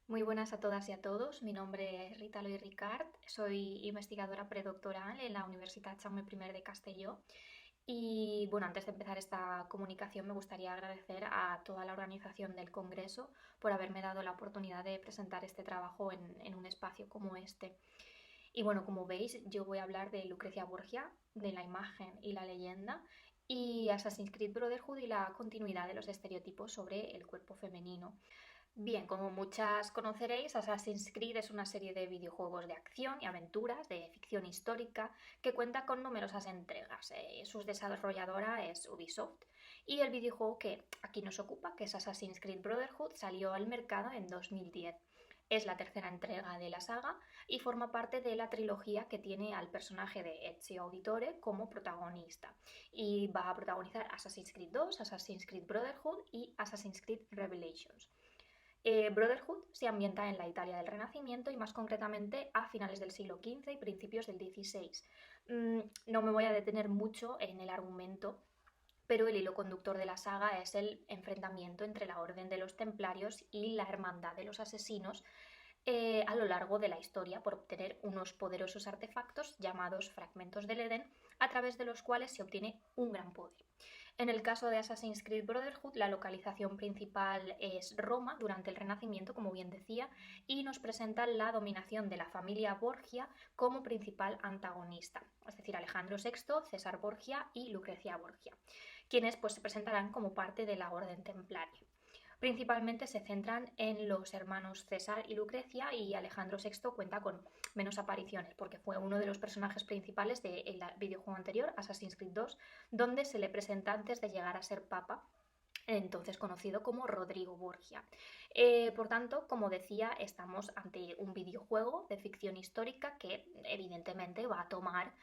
Muy buenas a todas y a todos. Mi nombre es Rita Loy Ricard. Soy investigadora predoctoral en la Universitat Jaume I de Castelló. Y bueno, antes de empezar esta comunicación me gustaría agradecer a toda la organización del Congreso por haberme dado la oportunidad de presentar este trabajo en un espacio como este. Y bueno, como veis, yo voy a hablar de Lucrecia Borgia, de la imagen y la leyenda, y Assassin's Creed Brotherhood y la continuidad de los estereotipos sobre el cuerpo femenino. Bien, como muchas conoceréis, Assassin's Creed es una serie de videojuegos de acción y aventuras de ficción histórica que cuenta con numerosas entregas. Su desarrolladora es Ubisoft y el videojuego que aquí nos ocupa, que es Assassin's Creed Brotherhood, salió al mercado en 2010. Es la tercera entrega de la saga y forma parte de la trilogía que tiene al personaje de Ezio Auditore como protagonista. Y va a protagonizar Assassin's Creed 2, Assassin's Creed Brotherhood y Assassin's Creed Revelations. Brotherhood se ambienta en la Italia del Renacimiento y más concretamente a finales del siglo XV y principios del XVI. No me voy a detener mucho en el argumento, pero el hilo conductor de la saga es el enfrentamiento entre la Orden de los Templarios y la Hermandad de los Asesinos a lo largo de la historia por obtener unos poderosos artefactos llamados fragmentos del Edén, a través de los cuales se obtiene un gran poder. En el caso de Assassin's Creed Brotherhood, la localización principal es Roma durante el Renacimiento, como bien decía, y nos presenta la dominación de la familia Borgia como principal antagonista, es decir, Alejandro VI, César Borgia y Lucrecia Borgia, quienes pues, se presentarán como parte de la Orden Templaria. Principalmente se centran en los hermanos César y Lucrecia, y Alejandro VI cuenta con menos apariciones porque fue uno de los personajes principales del videojuego anterior, Assassin's Creed 2, donde se le presenta antes de llegar a ser papa, entonces conocido como Rodrigo Borgia. Por tanto, como decía, estamos ante un videojuego de ficción histórica que evidentemente va a tomar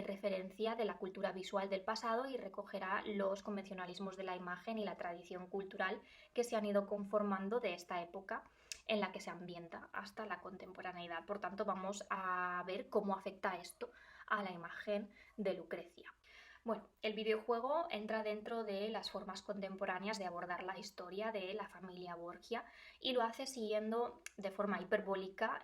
referencia de la cultura visual del pasado y recogerá los convencionalismos de la imagen y la tradición cultural que se han ido conformando de esta época en la que se ambienta hasta la contemporaneidad. Por tanto, vamos a ver cómo afecta esto a la imagen de Lucrecia. Bueno, el videojuego entra dentro de las formas contemporáneas de abordar la historia de la familia Borgia y lo hace siguiendo de forma hiperbólica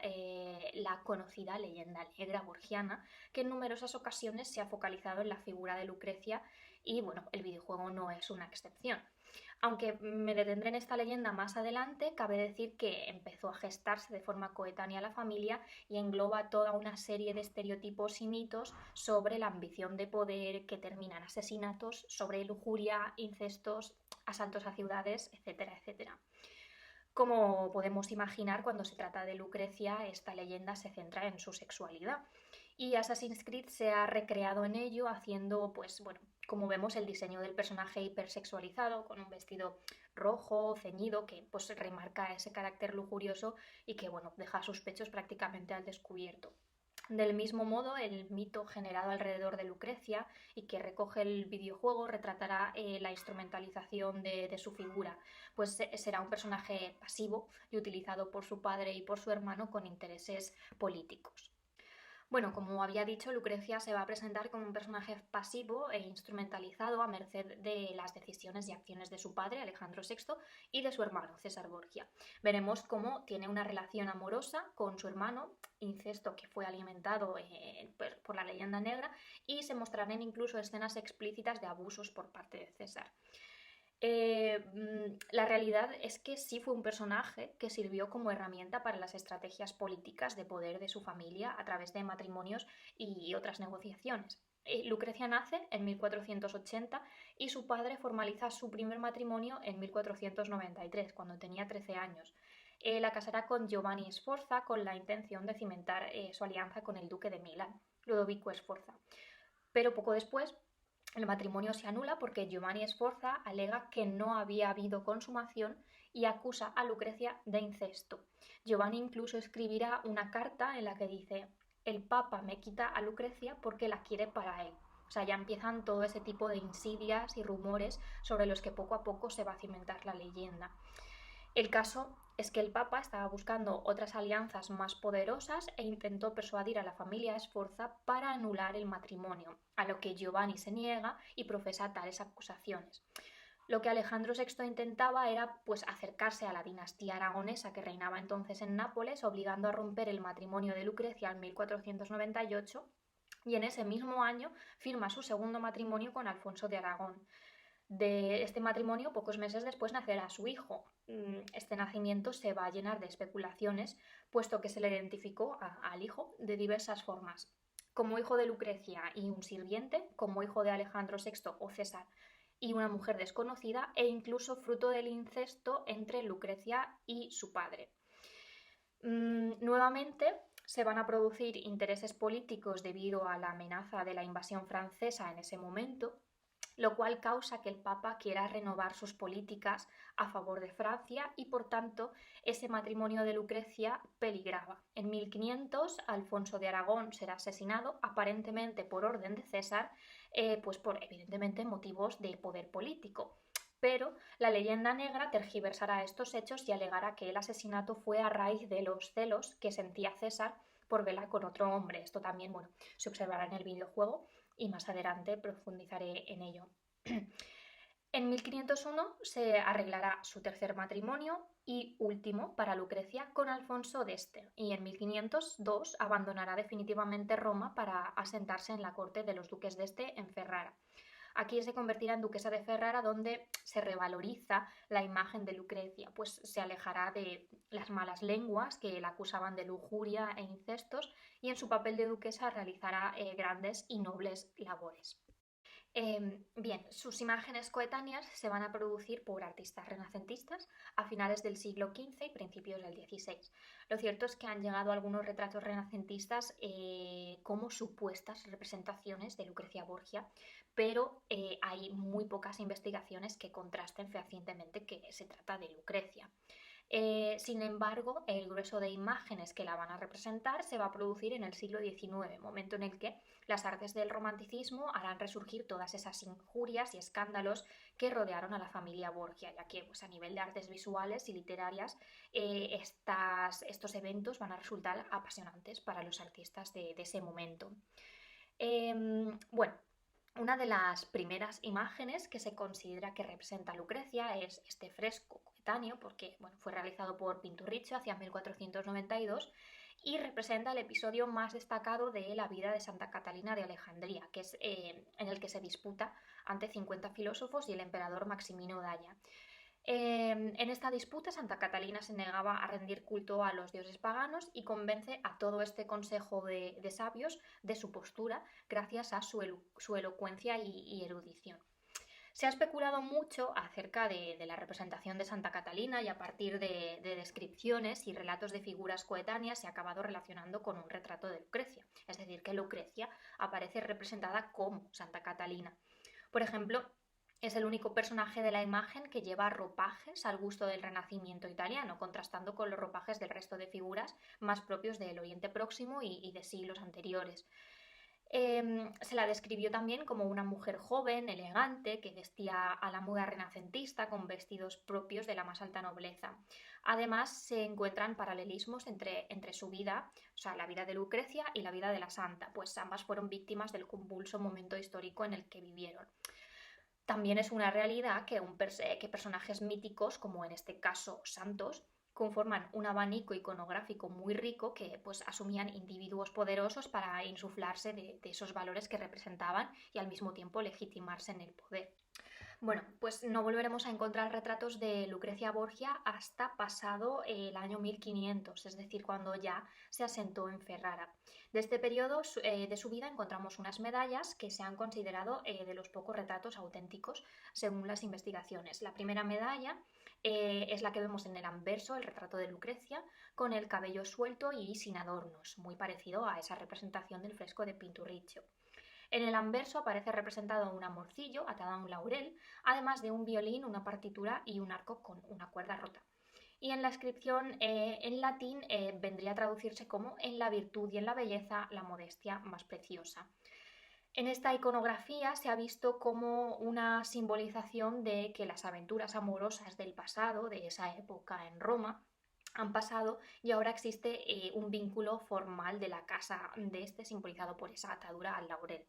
la conocida leyenda negra borgiana, que en numerosas ocasiones se ha focalizado en la figura de Lucrecia, y bueno, el videojuego no es una excepción. Aunque me detendré en esta leyenda más adelante, cabe decir que empezó a gestarse de forma coetánea la familia y engloba toda una serie de estereotipos y mitos sobre la ambición de poder que terminan asesinatos, sobre lujuria, incestos, asaltos a ciudades, etcétera, etcétera. Como podemos imaginar, cuando se trata de Lucrecia, esta leyenda se centra en su sexualidad. Y Assassin's Creed se ha recreado en ello haciendo, pues bueno, como vemos, el diseño del personaje hipersexualizado, con un vestido rojo, ceñido, que pues remarca ese carácter lujurioso y que, bueno, deja sus pechos prácticamente al descubierto. Del mismo modo, el mito generado alrededor de Lucrecia y que recoge el videojuego retratará la instrumentalización de su figura, pues será un personaje pasivo y utilizado por su padre y por su hermano con intereses políticos. Bueno, como había dicho, Lucrecia se va a presentar como un personaje pasivo e instrumentalizado a merced de las decisiones y acciones de su padre, Alejandro VI, y de su hermano, César Borgia. Veremos cómo tiene una relación amorosa con su hermano, incesto que fue alimentado por la leyenda negra, y se mostrarán incluso escenas explícitas de abusos por parte de César. La realidad es que sí fue un personaje que sirvió como herramienta para las estrategias políticas de poder de su familia a través de matrimonios y otras negociaciones. Lucrecia nace en 1480 y su padre formaliza su primer matrimonio en 1493, cuando tenía 13 años. La casará con Giovanni Sforza con la intención de cimentar su alianza con el duque de Milán, Ludovico Sforza. Pero poco después el matrimonio se anula porque Giovanni Sforza alega que no había habido consumación y acusa a Lucrecia de incesto. Giovanni incluso escribirá una carta en la que dice: el Papa me quita a Lucrecia porque la quiere para él. O sea, ya empiezan todo ese tipo de insidias y rumores sobre los que poco a poco se va a cimentar la leyenda. El caso es que el Papa estaba buscando otras alianzas más poderosas e intentó persuadir a la familia Sforza para anular el matrimonio, a lo que Giovanni se niega y profesa tales acusaciones. Lo que Alejandro VI intentaba era pues acercarse a la dinastía aragonesa que reinaba entonces en Nápoles, obligando a romper el matrimonio de Lucrecia en 1498 y en ese mismo año firma su segundo matrimonio con Alfonso de Aragón. De este matrimonio, pocos meses después nacerá su hijo. Este nacimiento se va a llenar de especulaciones, puesto que se le identificó al hijo de diversas formas. Como hijo de Lucrecia y un sirviente, como hijo de Alejandro VI o César y una mujer desconocida, e incluso fruto del incesto entre Lucrecia y su padre. Nuevamente se van a producir intereses políticos debido a la amenaza de la invasión francesa en ese momento, lo cual causa que el Papa quiera renovar sus políticas a favor de Francia y por tanto ese matrimonio de Lucrecia peligraba. En 1500 Alfonso de Aragón será asesinado aparentemente por orden de César, pues por evidentemente motivos de poder político. Pero la leyenda negra tergiversará estos hechos y alegará que el asesinato fue a raíz de los celos que sentía César por velar con otro hombre. Esto también, bueno, se observará en el videojuego y más adelante profundizaré en ello. En 1501 se arreglará su tercer matrimonio y último para Lucrecia con Alfonso de Este, y en 1502 abandonará definitivamente Roma para asentarse en la corte de los duques de Este en Ferrara. Aquí se convertirá en duquesa de Ferrara, donde se revaloriza la imagen de Lucrecia, pues se alejará de las malas lenguas que la acusaban de lujuria e incestos y en su papel de duquesa realizará grandes y nobles labores. Bien, sus imágenes coetáneas se van a producir por artistas renacentistas a finales del siglo XV y principios del XVI. Lo cierto es que han llegado algunos retratos renacentistas como supuestas representaciones de Lucrecia Borgia, pero hay muy pocas investigaciones que contrasten fehacientemente que se trata de Lucrecia. Sin embargo, el grueso de imágenes que la van a representar se va a producir en el siglo XIX, momento en el que las artes del romanticismo harán resurgir todas esas injurias y escándalos que rodearon a la familia Borgia, ya que pues, a nivel de artes visuales y literarias estos eventos van a resultar apasionantes para los artistas de ese momento. Bueno, una de las primeras imágenes que se considera que representa a Lucrecia es este fresco coetáneo, porque bueno, fue realizado por Pinturicchio hacia 1492 y representa el episodio más destacado de la vida de Santa Catalina de Alejandría, que es en el que se disputa ante 50 filósofos y el emperador Maximino Daria. En esta disputa, Santa Catalina se negaba a rendir culto a los dioses paganos y convence a todo este consejo de sabios de su postura gracias a su elocuencia y erudición. Se ha especulado mucho acerca de la representación de Santa Catalina y a partir de descripciones y relatos de figuras coetáneas se ha acabado relacionando con un retrato de Lucrecia, es decir, que Lucrecia aparece representada como Santa Catalina. Por ejemplo, es el único personaje de la imagen que lleva ropajes al gusto del Renacimiento italiano, contrastando con los ropajes del resto de figuras más propios del Oriente Próximo y de siglos anteriores. Se la describió también como una mujer joven, elegante, que vestía a la moda renacentista con vestidos propios de la más alta nobleza. Además, se encuentran paralelismos entre su vida, o sea, la vida de Lucrecia y la vida de la santa, pues ambas fueron víctimas del convulso momento histórico en el que vivieron. También es una realidad que personajes míticos, como en este caso santos, conforman un abanico iconográfico muy rico que pues, asumían individuos poderosos para insuflarse de esos valores que representaban y al mismo tiempo legitimarse en el poder. Bueno, pues no volveremos a encontrar retratos de Lucrecia Borgia hasta pasado el año 1500, es decir, cuando ya se asentó en Ferrara. De este periodo de su vida encontramos unas medallas que se han considerado de los pocos retratos auténticos según las investigaciones. La primera medalla es la que vemos en el anverso, el retrato de Lucrecia, con el cabello suelto y sin adornos, muy parecido a esa representación del fresco de Pinturicchio. En el anverso aparece representado un amorcillo atado a un laurel, además de un violín, una partitura y un arco con una cuerda rota. Y en la inscripción en latín vendría a traducirse como en la virtud y en la belleza, la modestia más preciosa. En esta iconografía se ha visto como una simbolización de que las aventuras amorosas del pasado, de esa época en Roma, han pasado y ahora existe un vínculo formal de la casa de este simbolizado por esa atadura al laurel.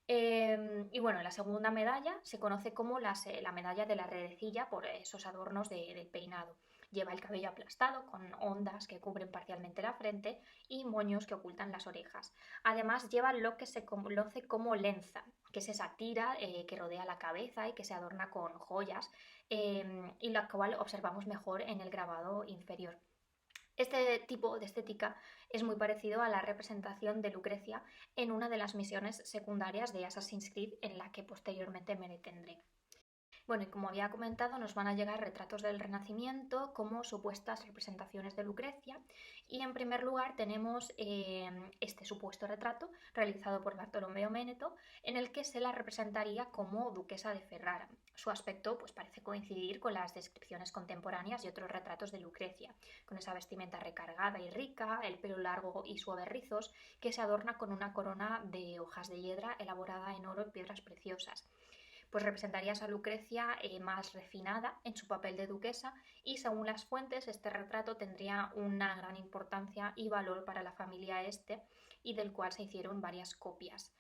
Y bueno, la segunda medalla se conoce como la medalla de la redecilla por esos adornos del peinado. Lleva el cabello aplastado con ondas que cubren parcialmente la frente y moños que ocultan las orejas. Además lleva lo que se conoce como lenza, que es esa tira que rodea la cabeza y que se adorna con joyas, y la cual observamos mejor en el grabado inferior. Este tipo de estética es muy parecido a la representación de Lucrecia en una de las misiones secundarias de Assassin's Creed, en la que posteriormente me detendré. Bueno, y como había comentado, nos van a llegar retratos del Renacimiento como supuestas representaciones de Lucrecia. Y en primer lugar tenemos este supuesto retrato realizado por Bartolomeo Méneto, en el que se la representaría como duquesa de Ferrara. Su aspecto pues, parece coincidir con las descripciones contemporáneas y otros retratos de Lucrecia, con esa vestimenta recargada y rica, el pelo largo y suaves rizos, que se adorna con una corona de hojas de hiedra elaborada en oro y piedras preciosas. Pues representarías a Lucrecia más refinada en su papel de duquesa, y según las fuentes este retrato tendría una gran importancia y valor para la familia este, y del cual se hicieron varias copias.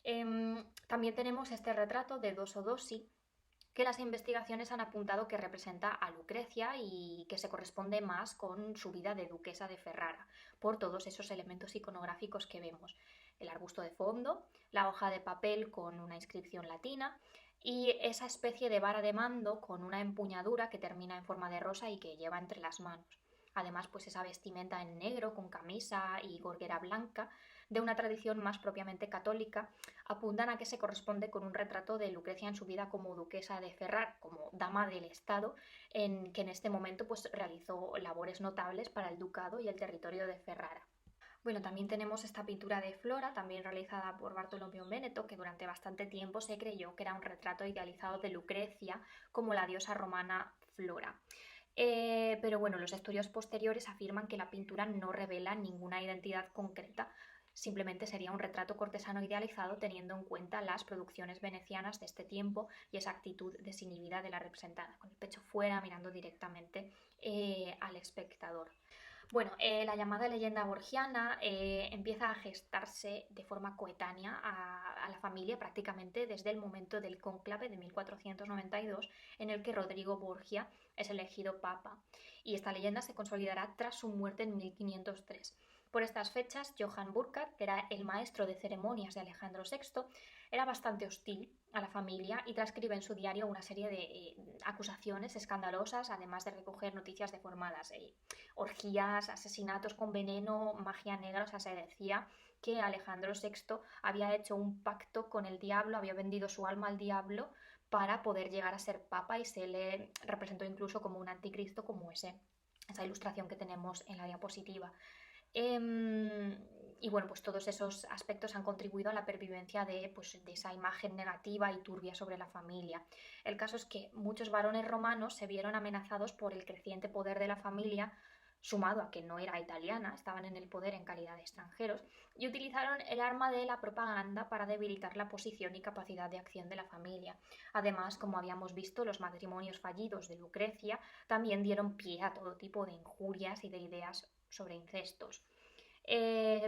También tenemos este retrato de Doso Dossi, que las investigaciones han apuntado que representa a Lucrecia y que se corresponde más con su vida de duquesa de Ferrara, por todos esos elementos iconográficos que vemos. El arbusto de fondo, la hoja de papel con una inscripción latina y esa especie de vara de mando con una empuñadura que termina en forma de rosa y que lleva entre las manos. Además, pues esa vestimenta en negro con camisa y gorguera blanca, de una tradición más propiamente católica, apuntan a que se corresponde con un retrato de Lucrecia en su vida como duquesa de Ferrar, como dama del Estado, en que en este momento pues, realizó labores notables para el ducado y el territorio de Ferrara. Bueno, también tenemos esta pintura de Flora, también realizada por Bartolomeo Veneto, que durante bastante tiempo se creyó que era un retrato idealizado de Lucrecia como la diosa romana Flora. Pero bueno, los estudios posteriores afirman que la pintura no revela ninguna identidad concreta, simplemente sería un retrato cortesano idealizado teniendo en cuenta las producciones venecianas de este tiempo y esa actitud desinhibida de la representada, con el pecho fuera, mirando directamente al espectador. Bueno, la llamada leyenda borgiana empieza a gestarse de forma coetánea a la familia prácticamente desde el momento del cónclave de 1492, en el que Rodrigo Borgia es elegido papa, y esta leyenda se consolidará tras su muerte en 1503. Por estas fechas, Johann Burckhardt, que era el maestro de ceremonias de Alejandro VI, era bastante hostil a la familia y transcribe en su diario una serie de acusaciones escandalosas, además de recoger noticias deformadas, orgías, asesinatos con veneno, magia negra. O sea, se decía que Alejandro VI había hecho un pacto con el diablo, había vendido su alma al diablo para poder llegar a ser papa, y se le representó incluso como un anticristo, como esa ilustración que tenemos en la diapositiva. Y bueno, pues todos esos aspectos han contribuido a la pervivencia de esa imagen negativa y turbia sobre la familia. El caso es que muchos varones romanos se vieron amenazados por el creciente poder de la familia, sumado a que no era italiana, estaban en el poder en calidad de extranjeros, y utilizaron el arma de la propaganda para debilitar la posición y capacidad de acción de la familia. Además, como habíamos visto, los matrimonios fallidos de Lucrecia también dieron pie a todo tipo de injurias y de ideas sobre incestos.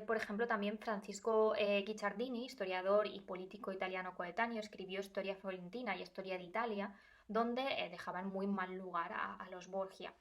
Por ejemplo, también Francisco Guicciardini, historiador y político italiano coetáneo, escribió Storia Fiorentina y Historia de Italia, donde dejaban muy mal lugar a los Borgia.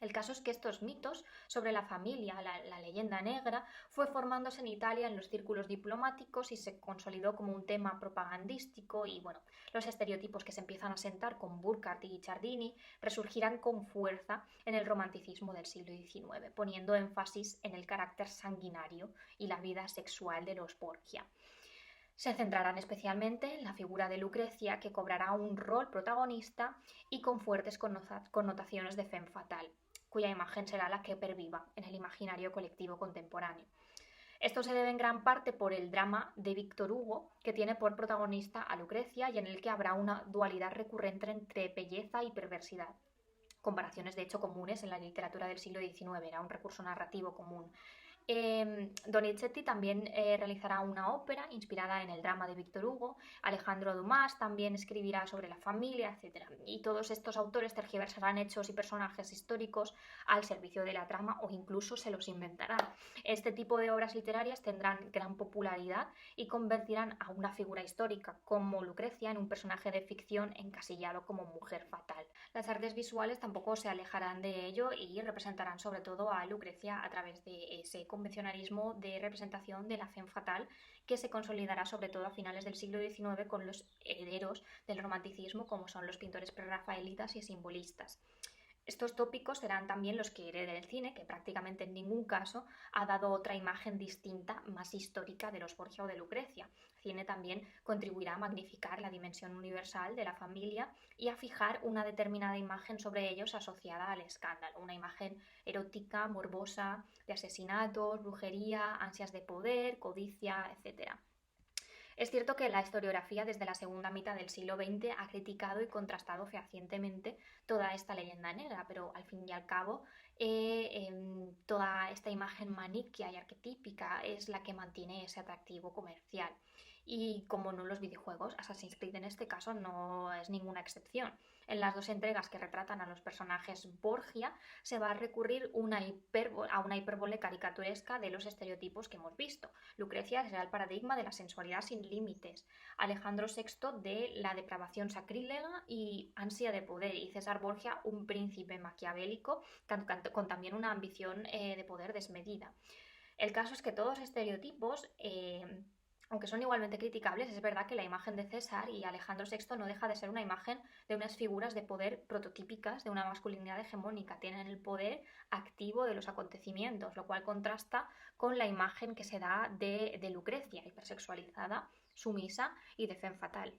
El caso es que estos mitos sobre la familia, la leyenda negra, fue formándose en Italia en los círculos diplomáticos y se consolidó como un tema propagandístico, y bueno, los estereotipos que se empiezan a sentar con Burckhardt y Guicciardini resurgirán con fuerza en el romanticismo del siglo XIX, poniendo énfasis en el carácter sanguinario y la vida sexual de los Borgia. Se centrarán especialmente en la figura de Lucrecia, que cobrará un rol protagonista y con fuertes connotaciones de femme fatale, cuya imagen será la que perviva en el imaginario colectivo contemporáneo. Esto se debe en gran parte por el drama de Víctor Hugo, que tiene por protagonista a Lucrecia y en el que habrá una dualidad recurrente entre belleza y perversidad. Comparaciones de hecho comunes en la literatura del siglo XIX, era un recurso narrativo común. Donizetti también realizará una ópera inspirada en el drama de Víctor Hugo, Alejandro Dumas también escribirá sobre la familia, etc. Y todos estos autores tergiversarán hechos y personajes históricos al servicio de la trama o incluso se los inventarán. Este tipo de obras literarias tendrán gran popularidad y convertirán a una figura histórica como Lucrecia en un personaje de ficción encasillado como mujer fatal. Las artes visuales tampoco se alejarán de ello y representarán sobre todo a Lucrecia a través de ese convencionalismo de representación de la femme fatale que se consolidará sobre todo a finales del siglo XIX con los herederos del romanticismo como son los pintores prerrafaelitas y simbolistas. Estos tópicos serán también los que herede el cine, que prácticamente en ningún caso ha dado otra imagen distinta, más histórica de los Borgia o de Lucrecia. El cine también contribuirá a magnificar la dimensión universal de la familia y a fijar una determinada imagen sobre ellos asociada al escándalo, una imagen erótica, morbosa, de asesinatos, brujería, ansias de poder, codicia, etc. Es cierto que la historiografía desde la segunda mitad del siglo XX ha criticado y contrastado fehacientemente toda esta leyenda negra, pero al fin y al cabo toda esta imagen maniquea y arquetípica es la que mantiene ese atractivo comercial. Y como no los videojuegos, Assassin's Creed en este caso no es ninguna excepción. En las dos entregas que retratan a los personajes Borgia se va a recurrir a una hipérbole caricaturesca de los estereotipos que hemos visto. Lucrecia será el paradigma de la sensualidad sin límites, Alejandro VI de la depravación sacrílega y ansia de poder, y César Borgia un príncipe maquiavélico con también una ambición de poder desmedida. El caso es que todos los estereotipos, aunque son igualmente criticables, es verdad que la imagen de César y Alejandro VI no deja de ser una imagen de unas figuras de poder prototípicas de una masculinidad hegemónica. Tienen el poder activo de los acontecimientos, lo cual contrasta con la imagen que se da de Lucrecia, hipersexualizada, sumisa y de femme fatale.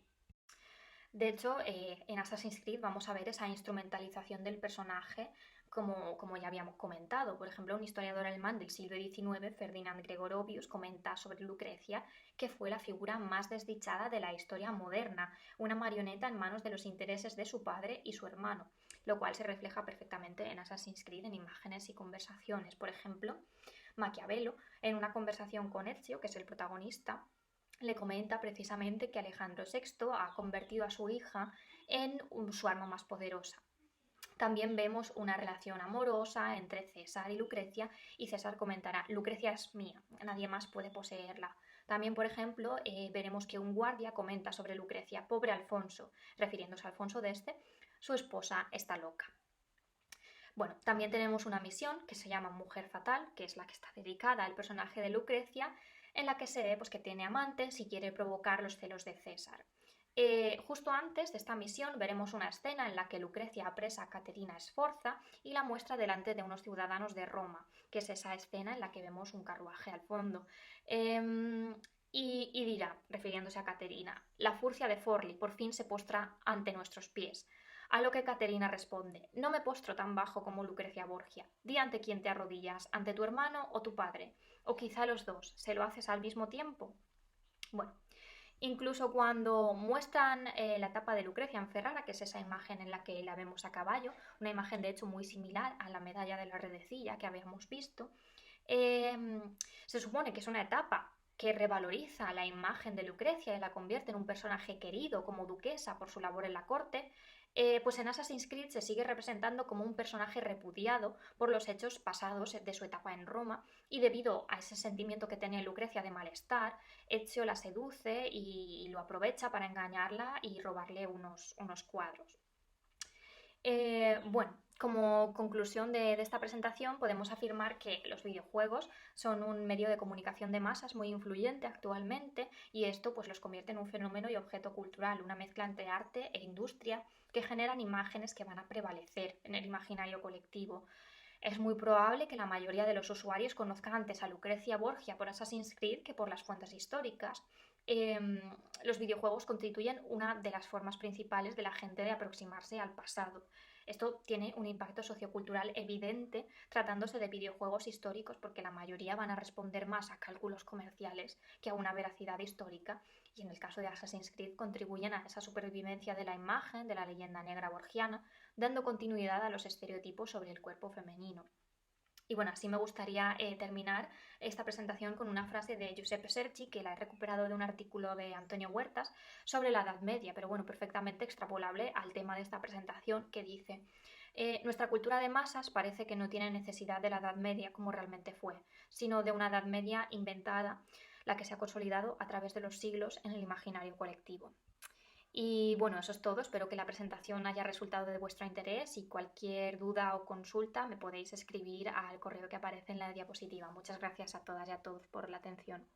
De hecho, en Assassin's Creed vamos a ver esa instrumentalización del personaje como ya habíamos comentado. Por ejemplo, un historiador alemán del siglo XIX, Ferdinand Gregorovius, comenta sobre Lucrecia que fue la figura más desdichada de la historia moderna, una marioneta en manos de los intereses de su padre y su hermano, lo cual se refleja perfectamente en Assassin's Creed en imágenes y conversaciones. Por ejemplo, Maquiavelo, en una conversación con Ezio, que es el protagonista, le comenta precisamente que Alejandro VI ha convertido a su hija en su arma más poderosa. También vemos una relación amorosa entre César y Lucrecia y César comentará: Lucrecia es mía, nadie más puede poseerla. También, por ejemplo, veremos que un guardia comenta sobre Lucrecia: pobre Alfonso, refiriéndose a Alfonso de su esposa está loca. Bueno, también tenemos una misión que se llama Mujer Fatal, que es la que está dedicada al personaje de Lucrecia, en la que se ve pues, que tiene amantes y quiere provocar los celos de César. Justo antes de esta misión veremos una escena en la que Lucrecia apresa a Caterina Sforza y la muestra delante de unos ciudadanos de Roma, que es esa escena en la que vemos un carruaje al fondo. Y dirá, refiriéndose a Caterina: la furcia de Forli por fin se postra ante nuestros pies. A lo que Caterina responde: no me postro tan bajo como Lucrecia Borgia. Di ante quién te arrodillas, ante tu hermano o tu padre. O quizá los dos. ¿Se lo haces al mismo tiempo? Bueno, incluso cuando muestran la etapa de Lucrecia en Ferrara, que es esa imagen en la que la vemos a caballo, una imagen de hecho muy similar a la medalla de la redecilla que habíamos visto, se supone que es una etapa que revaloriza la imagen de Lucrecia y la convierte en un personaje querido como duquesa por su labor en la corte. Pues en Assassin's Creed se sigue representando como un personaje repudiado por los hechos pasados de su etapa en Roma, y debido a ese sentimiento que tenía Lucrecia de malestar, Ezio la seduce y lo aprovecha para engañarla y robarle unos cuadros. Bueno, como conclusión de esta presentación podemos afirmar que los videojuegos son un medio de comunicación de masas muy influyente actualmente, y esto pues los convierte en un fenómeno y objeto cultural, una mezcla entre arte e industria que generan imágenes que van a prevalecer en el imaginario colectivo. Es muy probable que la mayoría de los usuarios conozcan antes a Lucrecia Borgia por Assassin's Creed que por las fuentes históricas. Eh, los videojuegos constituyen una de las formas principales de la gente de aproximarse al pasado. Esto tiene un impacto sociocultural evidente tratándose de videojuegos históricos, porque la mayoría van a responder más a cálculos comerciales que a una veracidad histórica, y en el caso de Assassin's Creed contribuyen a esa supervivencia de la imagen de la leyenda negra borgiana, dando continuidad a los estereotipos sobre el cuerpo femenino. Y bueno, así me gustaría terminar esta presentación con una frase de Giuseppe Sergi, que la he recuperado de un artículo de Antonio Huertas sobre la Edad Media, pero bueno, perfectamente extrapolable al tema de esta presentación, que dice: nuestra cultura de masas parece que no tiene necesidad de la Edad Media como realmente fue, sino de una Edad Media inventada, la que se ha consolidado a través de los siglos en el imaginario colectivo. Y bueno, eso es todo. Espero que la presentación haya resultado de vuestro interés y cualquier duda o consulta me podéis escribir al correo que aparece en la diapositiva. Muchas gracias a todas y a todos por la atención.